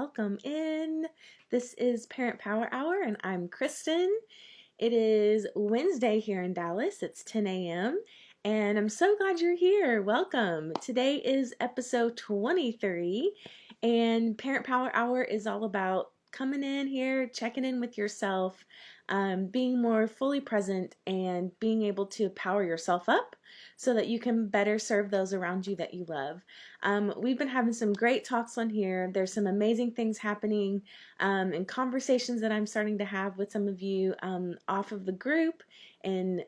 welcome in. This is Parent Power Hour, and I'm Kristen. It is Wednesday here in Dallas. It's 10 a.m., and I'm so glad you're here. Welcome. Today is episode 23, and Parent Power Hour is all about coming in here, checking in with yourself, being more fully present, and being able to power yourself up so that you can better serve those around you that you love. We've been having some great talks on here. There's some amazing things happening and conversations that I'm starting to have with some of you off of the group, and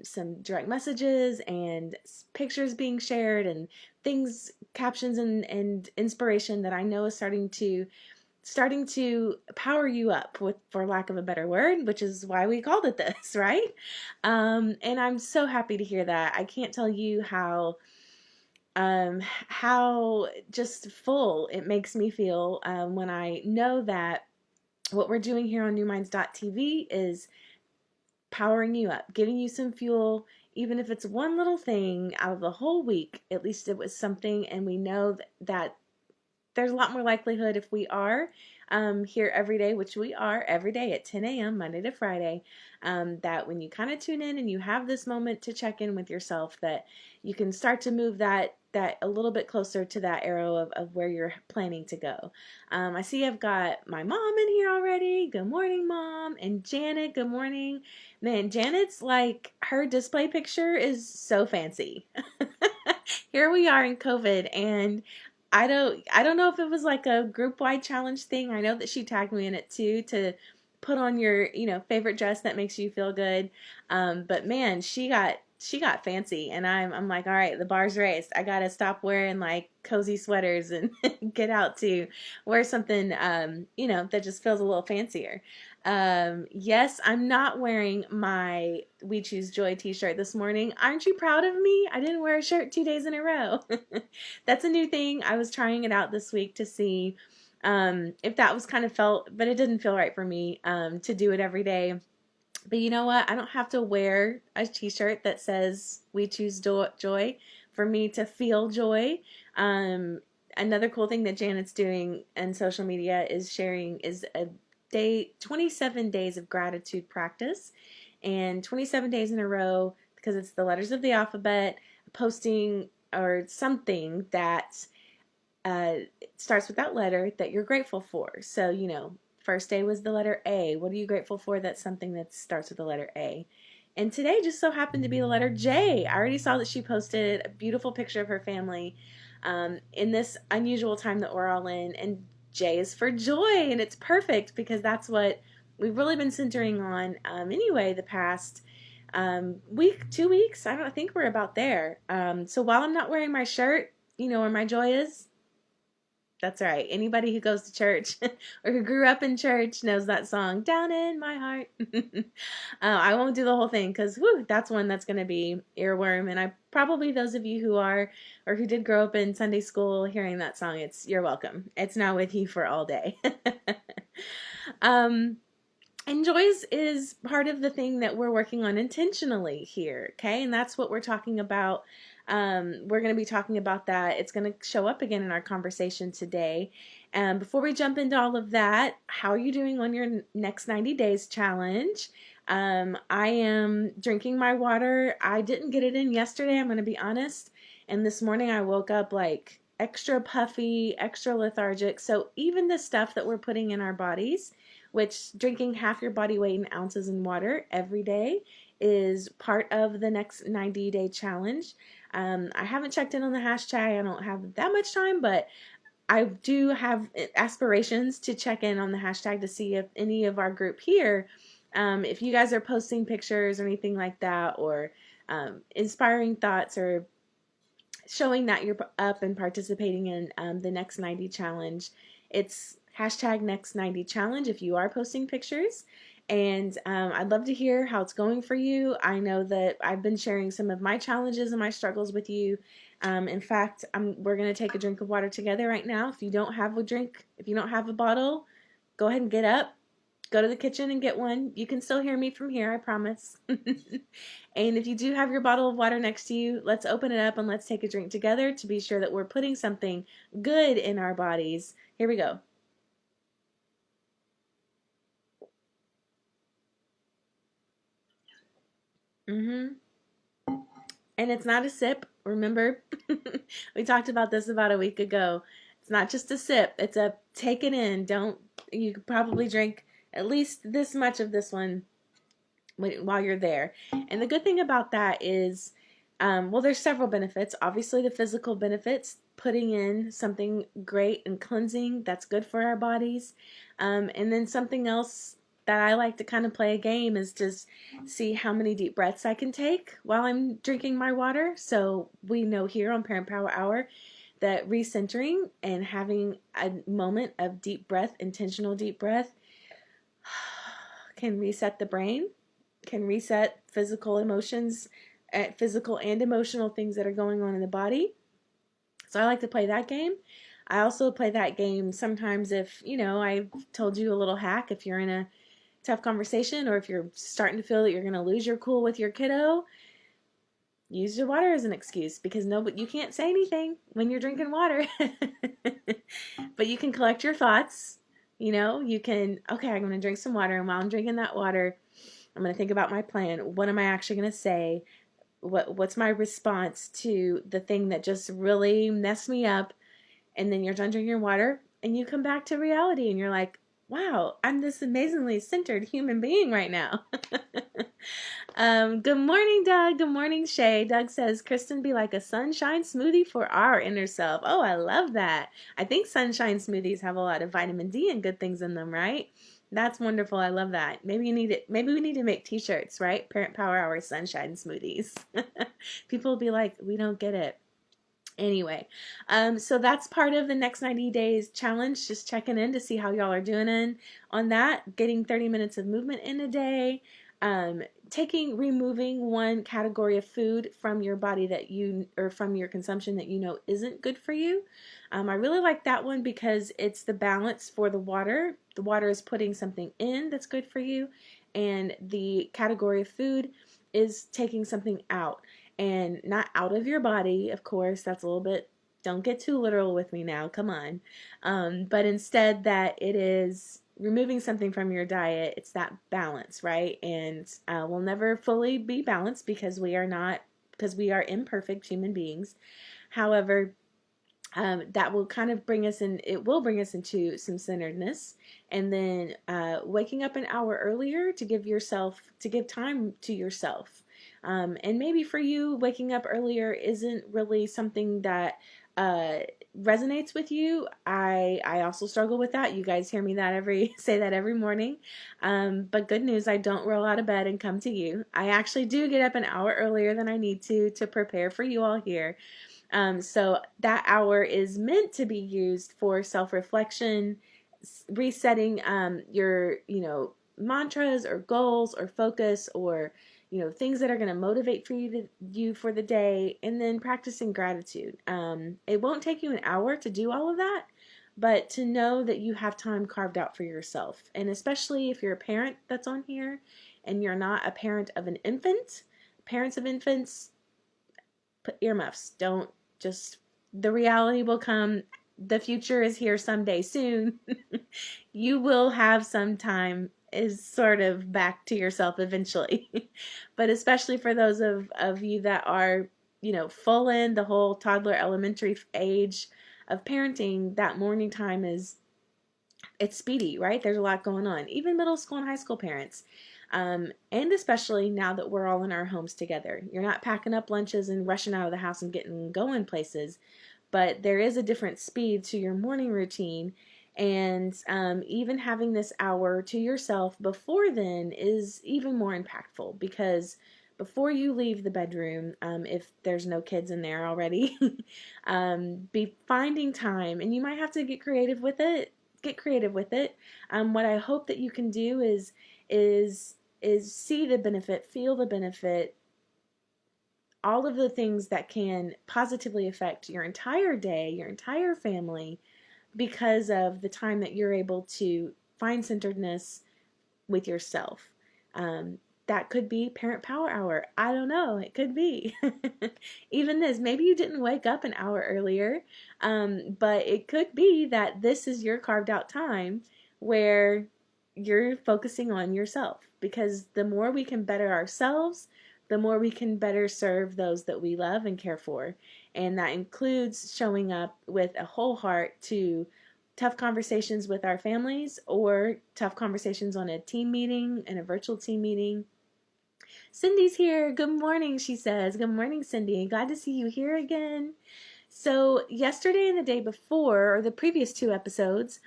some direct messages and pictures being shared and things, captions and inspiration that I know is starting to power you up, with, for lack of a better word, which is why we called it this, right? And I'm so happy to hear that. I can't tell you how just full it makes me feel when I know that what we're doing here on newminds.tv is powering you up, giving you some fuel, even if it's one little thing out of the whole week. At least it was something, and we know that there's a lot more likelihood if we are here every day, which we are every day at 10 a.m. Monday to Friday, that when you kind of tune in and you have this moment to check in with yourself, that you can start to move that a little bit closer to that arrow of where you're planning to go. I see I've got my mom in here already. Good morning, Mom. And Janet, good morning. Man, Janet's like, her display picture is so fancy. Here we are in COVID, and I don't know if it was like a group wide challenge thing. I know that she tagged me in it too, to put on your, favorite dress that makes you feel good. But man, she got fancy, and I'm like, all right, the bar's raised. I gotta stop wearing like cozy sweaters and get out to wear something that just feels a little fancier. Yes, I'm not wearing my We Choose Joy t-shirt this morning. Aren't you proud of me? I didn't wear a shirt 2 days in a row. That's a new thing. I was trying it out this week to see if that was kind of felt, but it didn't feel right for me to do it every day. But you know what? I don't have to wear a t-shirt that says We Choose Joy for me to feel joy. Another cool thing that Janet's doing in social media is sharing is a 27 days of gratitude practice, and 27 days in a row, because it's the letters of the alphabet, posting or something that starts with that letter that you're grateful for. So, first day was the letter A. What are you grateful for? That's something that starts with the letter A. And today just so happened to be the letter J. I already saw that she posted a beautiful picture of her family in this unusual time that we're all in. And J is for joy, and it's perfect because that's what we've really been centering on anyway the past week, 2 weeks. I think we're about there. So while I'm not wearing my shirt, where my joy is. That's right. Anybody who goes to church or who grew up in church knows that song, Down in My Heart. I won't do the whole thing because that's one that's going to be earworm. And probably those of you who are or who did grow up in Sunday school hearing that song, you're welcome. It's now with you for all day. And joy is part of the thing that we're working on intentionally here, okay? And that's what we're talking about. We're going to be talking about that. It's going to show up again in our conversation today. And before we jump into all of that, how are you doing on your next 90 days challenge? I am drinking my water. I didn't get it in yesterday, I'm going to be honest. And this morning I woke up like extra puffy, extra lethargic. So even the stuff that we're putting in our bodies, which drinking half your body weight in ounces in water every day is part of the next 90-day challenge. I haven't checked in on the hashtag. I don't have that much time, but I do have aspirations to check in on the hashtag to see if any of our group here, if you guys are posting pictures or anything like that, or inspiring thoughts, or showing that you're up and participating in the next 90 challenge. It's hashtag next 90 challenge if you are posting pictures. And I'd love to hear how it's going for you. I know that I've been sharing some of my challenges and my struggles with you. In fact, we're going to take a drink of water together right now. If you don't have a drink, if you don't have a bottle, go ahead and get up. Go to the kitchen and get one. You can still hear me from here, I promise. And if you do have your bottle of water next to you, let's open it up and let's take a drink together to be sure that we're putting something good in our bodies. Here we go. Mm-hmm. And it's not a sip. Remember, we talked about this about a week ago. It's not just a sip. It's a take it in. Don't, you could probably drink at least this much of this one while you're there. And the good thing about that is, well, there's several benefits. Obviously, the physical benefits, putting in something great and cleansing that's good for our bodies. And then something else that I like to kind of play a game is just see how many deep breaths I can take while I'm drinking my water. So we know here on Parent Power Hour that recentering and having a moment of deep breath, intentional deep breath, can reset the brain, can reset physical emotions, physical and emotional things that are going on in the body. So I like to play that game. I also play that game sometimes if, I told you a little hack if you're in a tough conversation or if you're starting to feel that you're going to lose your cool with your kiddo, use your water as an excuse because you can't say anything when you're drinking water. But you can collect your thoughts. You can, okay, I'm going to drink some water, and while I'm drinking that water, I'm going to think about my plan. What am I actually going to say? What's my response to the thing that just really messed me up? And then you're done drinking your water and you come back to reality and you're like, wow, I'm this amazingly centered human being right now. Good morning, Doug. Good morning, Shay. Doug says, Kristen, be like a sunshine smoothie for our inner self. Oh, I love that. I think sunshine smoothies have a lot of vitamin D and good things in them, right? That's wonderful. I love that. Maybe we need to make t-shirts, right? Parent Power Hour sunshine smoothies. People will be like, we don't get it. Anyway, so that's part of the next 90 days challenge. Just checking in to see how y'all are doing on that. Getting 30 minutes of movement in a day. Um, removing one category of food from your body or from your consumption that isn't good for you. I really like that one because it's the balance for the water. The water is putting something in that's good for you, and the category of food is taking something out. And not out of your body, of course. That's a little bit, don't get too literal with me now, come on. But instead that it is removing something from your diet. It's that balance, right? And we'll never fully be balanced because we are imperfect human beings. However, that will kind of it will bring us into some centeredness. And then waking up an hour earlier to give time to yourself. And maybe for you, waking up earlier isn't really something that uh, resonates with you. I also struggle with that. You guys hear me say that every morning. But good news, I don't roll out of bed and come to you. I actually do get up an hour earlier than I need to prepare for you all here. So that hour is meant to be used for self-reflection, resetting your, mantras or goals or focus or, things that are going to motivate you for the day, and then practicing gratitude. It won't take you an hour to do all of that, but to know that you have time carved out for yourself. And especially if you're a parent that's on here and you're not a parent of an infant, parents of infants, put earmuffs. Don't just, the reality will come. The future is here someday soon. You will have some time is sort of back to yourself eventually. But especially for those of you that are, full in the whole toddler elementary age of parenting, that morning time it's speedy, right? There's a lot going on. Even middle school and high school parents. And especially now that we're all in our homes together. You're not packing up lunches and rushing out of the house and getting going places, but there is a different speed to your morning routine. And even having this hour to yourself before then is even more impactful because before you leave the bedroom, if there's no kids in there already, be finding time, and you might have to get creative with it. What I hope that you can do is see the benefit, feel the benefit, all of the things that can positively affect your entire day, your entire family, because of the time that you're able to find centeredness with yourself. That could be Parent Power Hour. I don't know. It could be. Even this. Maybe you didn't wake up an hour earlier, but it could be that this is your carved out time where you're focusing on yourself. Because the more we can better ourselves, the more we can better serve those that we love and care for. And that includes showing up with a whole heart to tough conversations with our families or tough conversations on a team meeting and a virtual team meeting. Cindy's here. Good morning, she says. Good morning, Cindy. Glad to see you here again. So, yesterday and the day before, or the previous two episodes,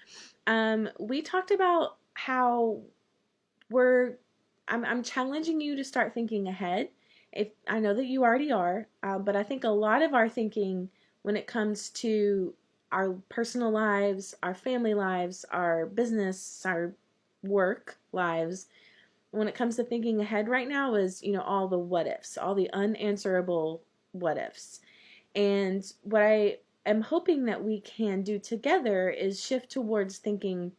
we talked about how we're I'm challenging you to start thinking ahead. If I know that you already are, but I think a lot of our thinking when it comes to our personal lives, our family lives, our business, our work lives, when it comes to thinking ahead right now is, all the what ifs, all the unanswerable what ifs. And what I am hoping that we can do together is shift towards thinking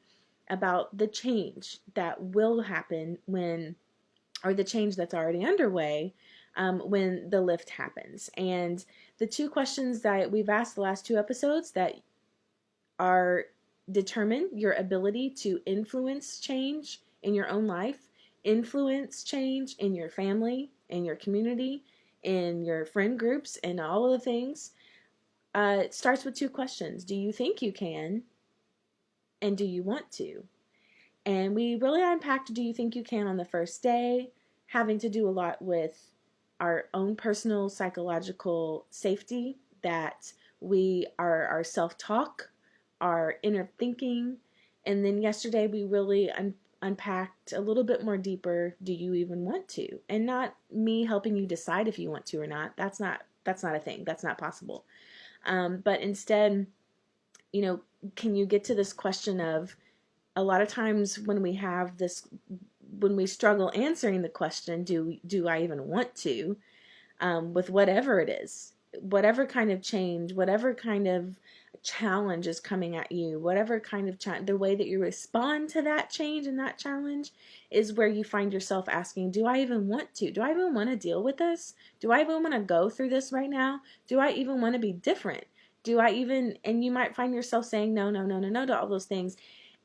about the change that will happen or the change that's already underway when the lift happens. And the two questions that we've asked the last two episodes that are determine your ability to influence change in your own life, influence change in your family, in your community, in your friend groups, and all of the things. It starts with two questions. Do you think you can? And do you want to? And we really unpacked Do You Think You Can on the first day, having to do a lot with our own personal psychological safety, that we are our self-talk, our inner thinking. And then yesterday we really unpacked a little bit more deeper, do you even want to? And not me helping you decide if you want to or not. That's not a thing. That's not possible. But instead, can you get to this question of, a lot of times when we struggle answering the question, do I even want to, with whatever it is, whatever kind of change, whatever kind of challenge is coming at you, whatever kind of the way that you respond to that change and that challenge is where you find yourself asking, do I even want to? Do I even want to deal with this? Do I even want to go through this right now? Do I even want to be different? And you might find yourself saying no, no, no, no, no to all those things.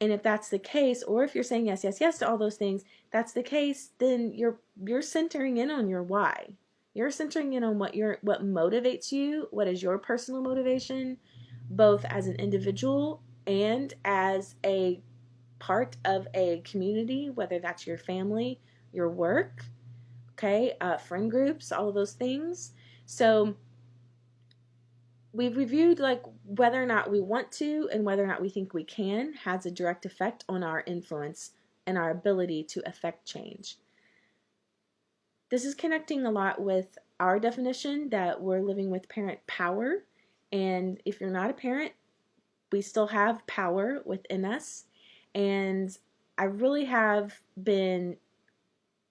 And if that's the case, or if you're saying yes, yes, yes to all those things, that's the case, then you're centering in on your why. You're centering in on what motivates you, what is your personal motivation, both as an individual and as a part of a community, whether that's your family, your work, okay, friend groups, all of those things. So we've reviewed like whether or not we want to and whether or not we think we can has a direct effect on our influence and our ability to affect change. This is connecting a lot with our definition that we're living with parent power. And if you're not a parent, we still have power within us. And I really have been,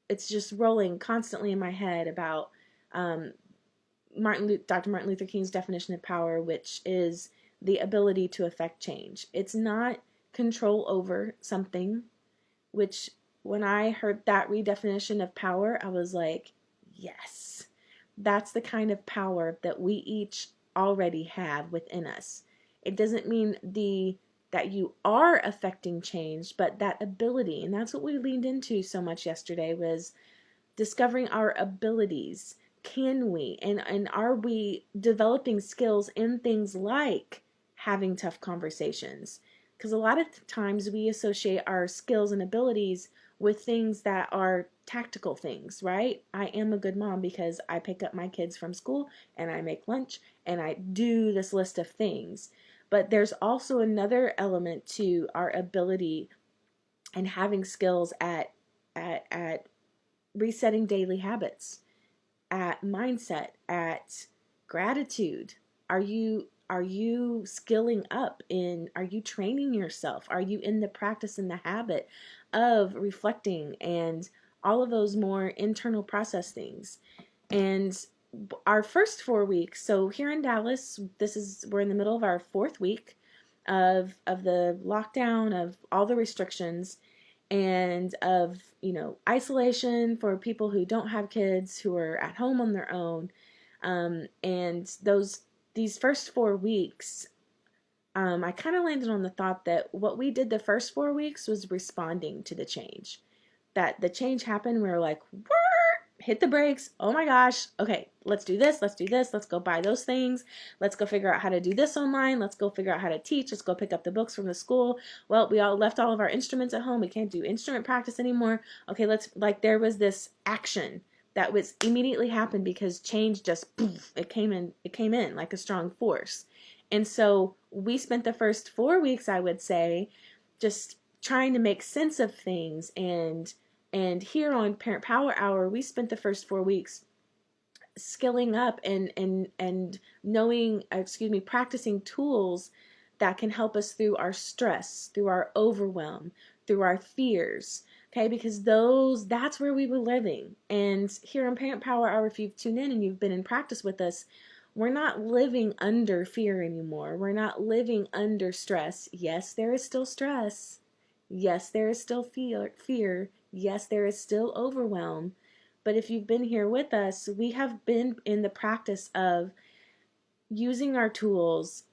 it's just rolling constantly in my head about Dr. Martin Luther King's definition of power, which is the ability to affect change. It's not control over something, which when I heard that redefinition of power, I was like, yes, that's the kind of power that we each already have within us. It doesn't mean that you are affecting change, but that ability, and that's what we leaned into so much yesterday, was discovering our abilities. Can we and are we developing skills in things like having tough conversations? Because a lot of times we associate our skills and abilities with things that are tactical things, right? I am a good mom because I pick up my kids from school and I make lunch and I do this list of things. But there's also another element to our ability and having skills at resetting daily habits, at mindset, at gratitude. Are you skilling up in, are you training yourself? Are you in the practice and the habit of reflecting and all of those more internal process things? And our first 4 weeks, so here in Dallas, we're in the middle of our fourth week of the lockdown, of all the restrictions, and of isolation for people who don't have kids, who are at home on their own. And these first 4 weeks, I kind of landed on the thought that what we did the first 4 weeks was responding to the change. That the change happened, we were like, what? hit the brakes. Oh my gosh. Okay, let's do this. Let's do this. Let's go buy those things. Let's go figure out how to do this online. Let's go figure out how to teach. Let's go pick up the books from the school. Well, we all left all of our instruments at home. We can't do instrument practice anymore. Okay, let's, like, there was this action that was immediately happened because change just, poof, it came in like a strong force. And so we spent the first 4 weeks, I would say, just trying to make sense of things. And here on Parent Power Hour, we spent the first 4 weeks skilling up and knowing, practicing tools that can help us through our stress, through our overwhelm, through our fears. Okay, because that's where we were living. And here on Parent Power Hour, if you've tuned in and you've been in practice with us, we're not living under fear anymore. We're not living under stress. Yes, there is still stress. Yes, there is still fear. Yes, there is still overwhelm. But if you've been here with us, we have been in the practice of using our tools,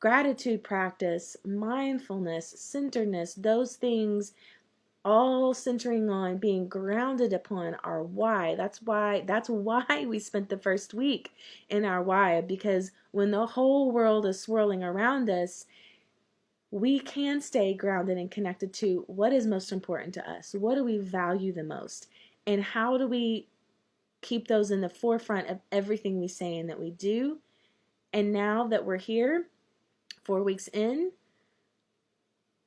gratitude practice, mindfulness, centeredness, those things all centering on being grounded upon our why. That's why we spent the first week in our why, because when the whole world is swirling around us, we can stay grounded and connected to what is most important to us. What do we value the most? And how do we keep those in the forefront of everything we say and that we do? And now that we're here, 4 weeks in,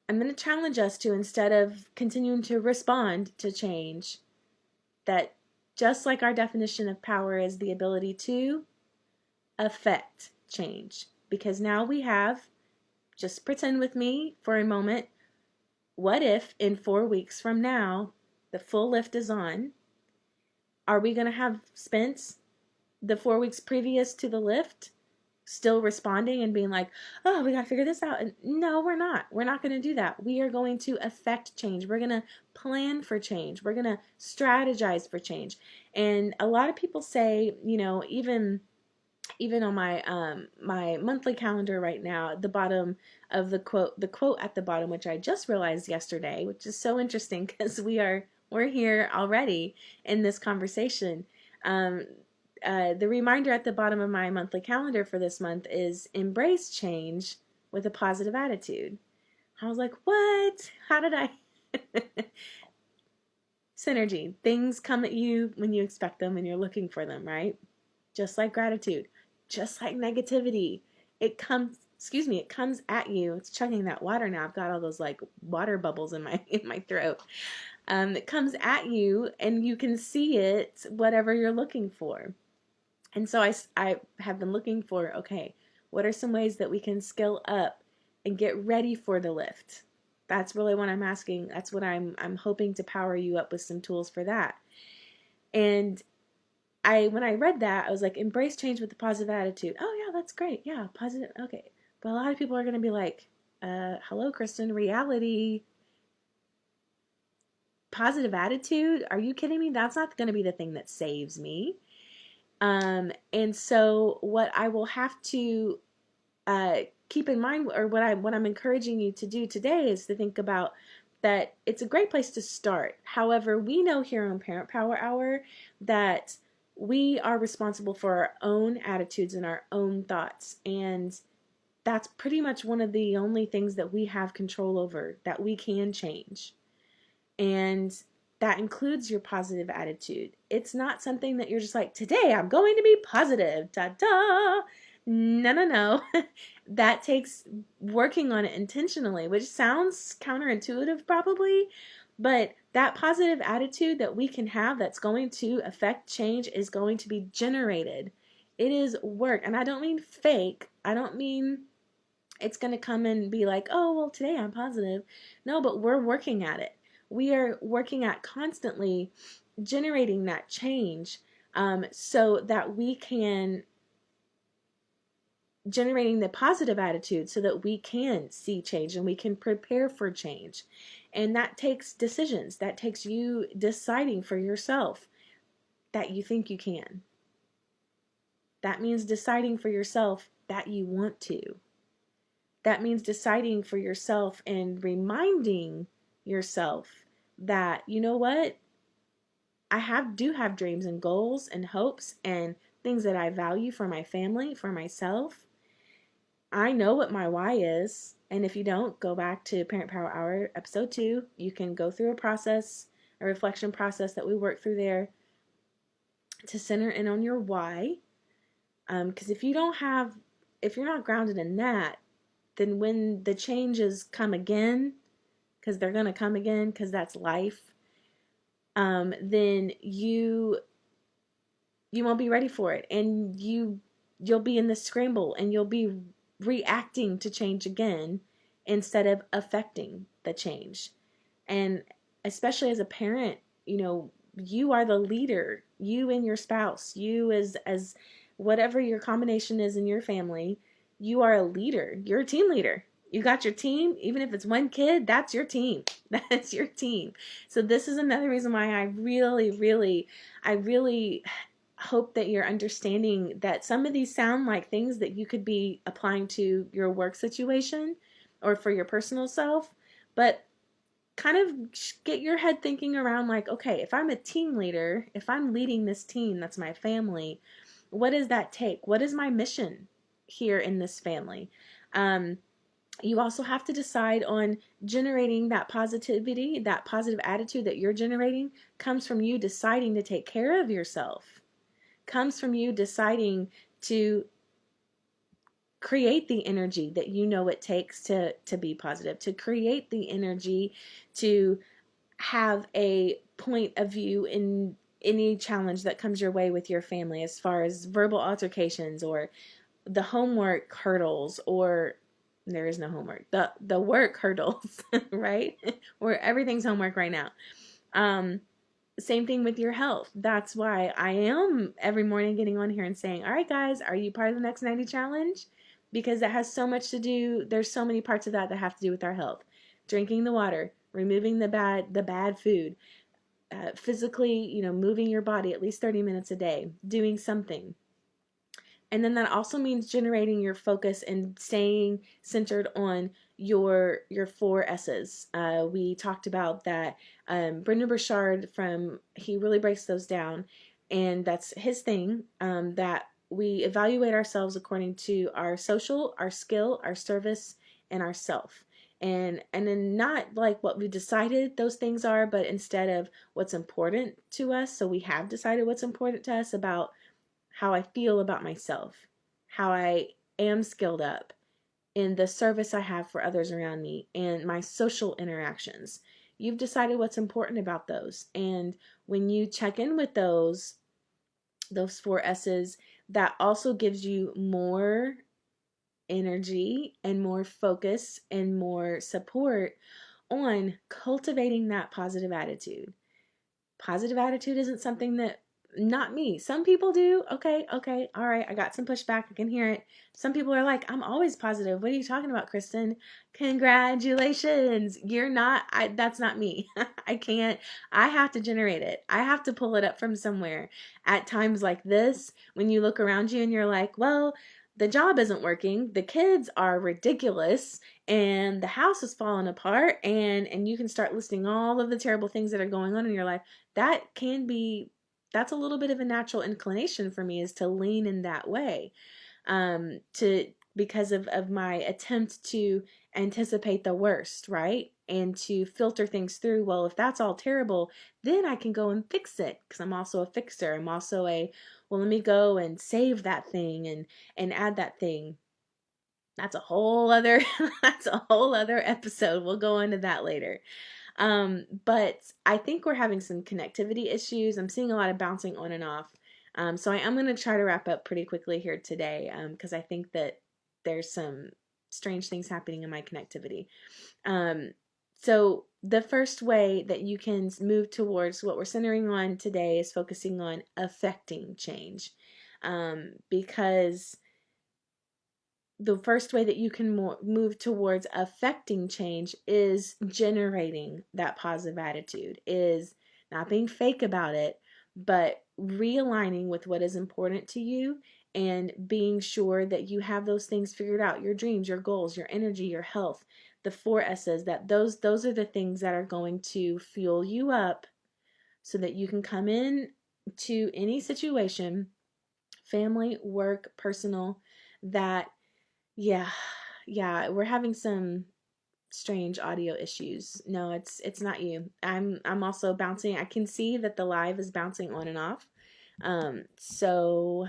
I'm going to challenge us to, instead of continuing to respond to change, that just like our definition of power is the ability to affect change. Because now we have, just pretend with me for a moment, what if in 4 weeks from now, the full lift is on? Are we going to have spent the 4 weeks previous to the lift still responding and being like, oh, we got to figure this out? And no, we're not. We're not going to do that. We are going to affect change. We're going to plan for change. We're going to strategize for change. And a lot of people say, even on my monthly calendar right now, at the bottom of the quote at the bottom, which I just realized yesterday, which is so interesting because we're here already in this conversation. The reminder at the bottom of my monthly calendar for this month is embrace change with a positive attitude. I was like, what? How did I? Synergy. Things come at you when you expect them and you're looking for them, right? Just like gratitude, just like negativity. It comes at you. It's chugging that water now. I've got all those like water bubbles in my throat. It comes at you and you can see it, whatever you're looking for. And so I have been looking for, okay, what are some ways that we can skill up and get ready for the lift? That's really what I'm asking. That's what I'm hoping to power you up with some tools for that. And when I read that, I was like, embrace change with a positive attitude. Oh yeah, that's great. Yeah, positive. Okay. But a lot of people are going to be like, hello, Kristen, reality, positive attitude. Are you kidding me? That's not going to be the thing that saves me. And so what I will have to keep in mind, or what I'm encouraging you to do today, is to think about that it's a great place to start. However, we know here on Parent Power Hour that we are responsible for our own attitudes and our own thoughts, and that's pretty much one of the only things that we have control over, that we can change. And that includes your positive attitude. It's not something that you're just like, today I'm going to be positive. Ta-da! No. That takes working on it intentionally, which sounds counterintuitive probably, but that positive attitude that we can have that's going to affect change is going to be generated. It is work. And I don't mean fake. I don't mean it's going to come and be like, oh, well, today I'm positive. No, but we're working at it. We are working at constantly generating that change, so that we can, generating the positive attitude so that we can see change and we can prepare for change. And that takes decisions. That takes you deciding for yourself that you think you can. That means deciding for yourself that you want to. That means deciding for yourself and reminding yourself that, you know what? do have dreams and goals and hopes and things that I value for my family, for myself. I know what my why is. And if you don't, go back to Parent Power Hour episode 2. You can go through a process, a reflection process that we work through there to center in on your why. Because if you're not grounded in that, then when the changes come again, because they're going to come again, because that's life, then you won't be ready for it, and you'll be in this scramble, and you'll be reacting to change again instead of affecting the change. And especially as a parent, you are the leader. You and your spouse, you as whatever your combination is in your family, you are a leader. You're a team leader. You got your team, even if it's one kid, that's your team. That's your team. So this is another reason why I really hope that you're understanding that some of these sound like things that you could be applying to your work situation or for your personal self, but kind of get your head thinking around like, okay, if I'm a team leader, if I'm leading this team that's my family, what does that take? What is my mission here in this family? You also have to decide on generating that positivity, that positive attitude that you're generating comes from you deciding to take care of yourself, comes from you deciding to create the energy that you know it takes to be positive, to create the energy to have a point of view in any challenge that comes your way with your family, as far as verbal altercations or the homework hurdles, or there is no homework, the work hurdles, right? Where everything's homework right now. Same thing with your health. That's why I am every morning getting on here and saying, all right, guys, are you part of the next 90 challenge? Because that has so much to do. There's so many parts of that that have to do with our health. Drinking the water, removing the bad food, physically, moving your body at least 30 minutes a day, doing something. And then that also means generating your focus and staying centered on your 4 S's. We talked about that. Brendan Burchard he really breaks those down, and that's his thing. That we evaluate ourselves according to our social, our skill, our service, and our self. And then not like what we decided those things are, but instead of what's important to us. So we have decided what's important to us about how I feel about myself, how I am skilled up in the service I have for others around me, and my social interactions. You've decided what's important about those. And when you check in with those 4 S's, that also gives you more energy and more focus and more support on cultivating that positive attitude. Positive attitude isn't something that, not me. Some people do. Okay, all right. I got some pushback. I can hear it. Some people are like, I'm always positive. What are you talking about, Kristen? Congratulations. You're not, that's not me. I can't, I have to generate it. I have to pull it up from somewhere. At times like this, when you look around you and you're like, well, the job isn't working, the kids are ridiculous, and the house is falling apart, and you can start listing all of the terrible things that are going on in your life. That's a little bit of a natural inclination for me, is to lean in that way, to because of my attempt to anticipate the worst, right? And to filter things through. Well, if that's all terrible, then I can go and fix it, because I'm also a fixer. I'm also well, let me go and save that thing and add that thing. That's a whole other that's a whole other episode. We'll go into that later. But I think we're having some connectivity issues. I'm seeing a lot of bouncing on and off. So I am going to try to wrap up pretty quickly here today, because I think that there's some strange things happening in my connectivity. So the first way that you can move towards what we're centering on today is focusing on affecting change. Because the first way that you can move towards affecting change is generating that positive attitude, is not being fake about it, but realigning with what is important to you and being sure that you have those things figured out, your dreams, your goals, your energy, your health, the 4 S's, that those are the things that are going to fuel you up so that you can come in to any situation, family, work, personal, that, yeah, yeah, we're having some strange audio issues. No, it's not you. I'm also bouncing. I can see that the live is bouncing on and off. So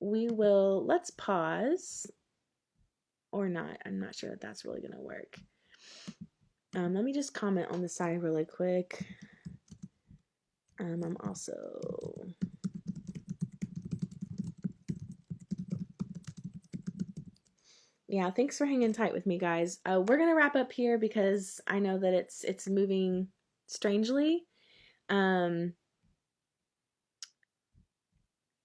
let's pause or not. I'm not sure that that's really gonna work. Let me just comment on the side really quick. I'm also, yeah, thanks for hanging tight with me, guys. We're gonna wrap up here because I know that it's moving strangely. Um,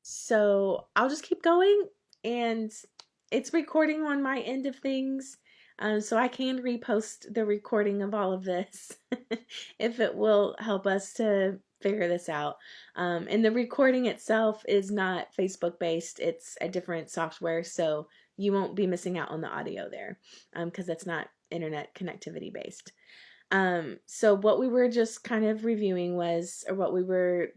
so I'll just keep going, and it's recording on my end of things. So I can repost the recording of all of this if it will help us to figure this out. And the recording itself is not Facebook based, it's a different software, so you won't be missing out on the audio there because that's not internet connectivity based. So what we were just kind of reviewing was, or what we were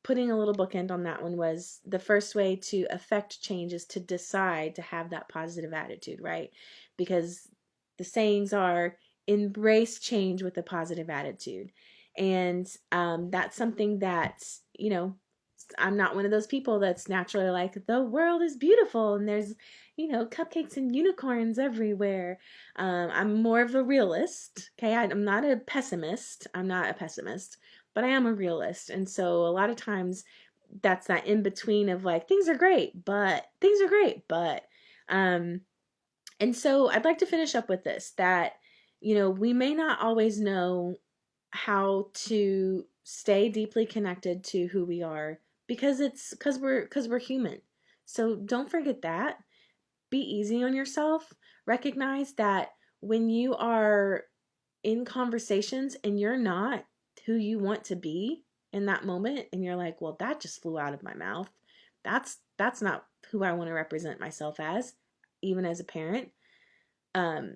putting a little bookend on that one was, the first way to affect change is to decide to have that positive attitude, right? Because the sayings are embrace change with a positive attitude. And that's something that, you know, I'm not one of those people that's naturally like, the world is beautiful and there's, you know, cupcakes and unicorns everywhere. I'm more of a realist. Okay. I'm not a pessimist. I'm not a pessimist, but I am a realist. And so a lot of times that's that in between of like, things are great, but things are great, but, and so I'd like to finish up with this, that, you know, we may not always know how to stay deeply connected to who we are because we're human. So don't forget that. Be easy on yourself. Recognize that when you are in conversations and you're not who you want to be in that moment, and you're like, well, that just flew out of my mouth. That's not who I want to represent myself as, even as a parent. Um,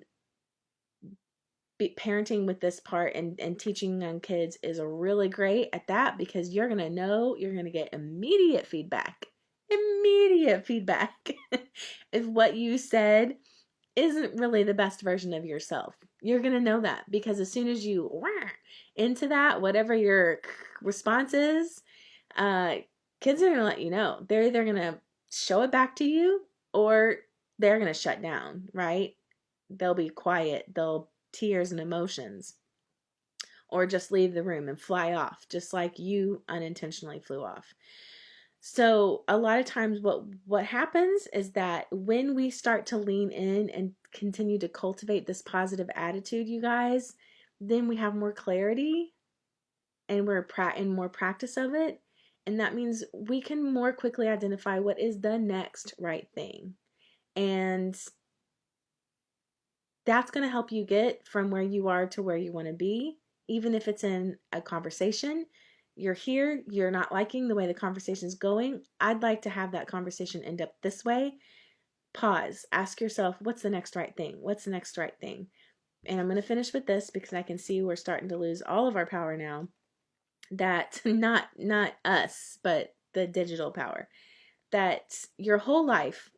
Parenting with this part and teaching young kids is really great at that, because you're going to get immediate feedback. Immediate feedback. If what you said isn't really the best version of yourself, you're going to know that, because as soon as you into that, whatever your response is, uh, kids are going to let you know. They're either going to show it back to you, or they're going to shut down, right? They'll be quiet. They'll tears and emotions, or just leave the room and fly off, just like you unintentionally flew off. So a lot of times what happens is that when we start to lean in and continue to cultivate this positive attitude, you guys, then we have more clarity, and we're in more practice of it. And that means we can more quickly identify what is the next right thing. And that's going to help you get from where you are to where you want to be, even if it's in a conversation. You're here, you're not liking the way the conversation is going. I'd like to have that conversation end up this way. Pause, ask yourself, what's the next right thing? What's the next right thing? And I'm going to finish with this because I can see we're starting to lose all of our power now. That not us, but the digital power. That your whole life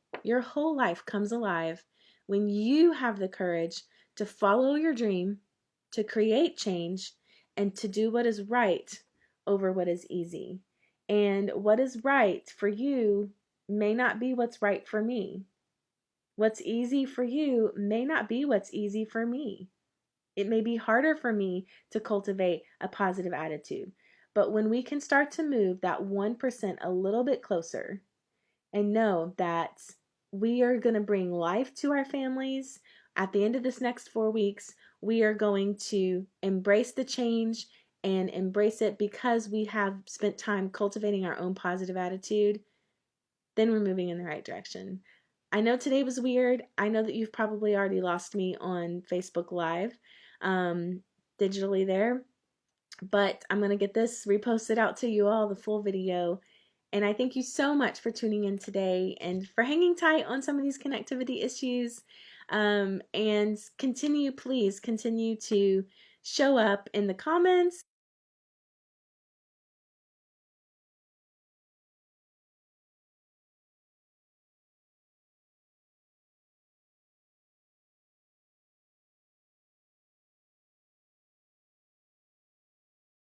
comes alive when you have the courage to follow your dream, to create change, and to do what is right over what is easy. And what is right for you may not be what's right for me. What's easy for you may not be what's easy for me. It may be harder for me to cultivate a positive attitude. But when we can start to move that 1% a little bit closer, and know that we are going to bring life to our families. At the end of this next 4 weeks, we are going to embrace the change and embrace it because we have spent time cultivating our own positive attitude. Then we're moving in the right direction. I know today was weird. I know that you've probably already lost me on Facebook Live, digitally there. But I'm going to get this reposted out to you all, the full video. And I thank you so much for tuning in today and for hanging tight on some of these connectivity issues. And continue, please continue to show up in the comments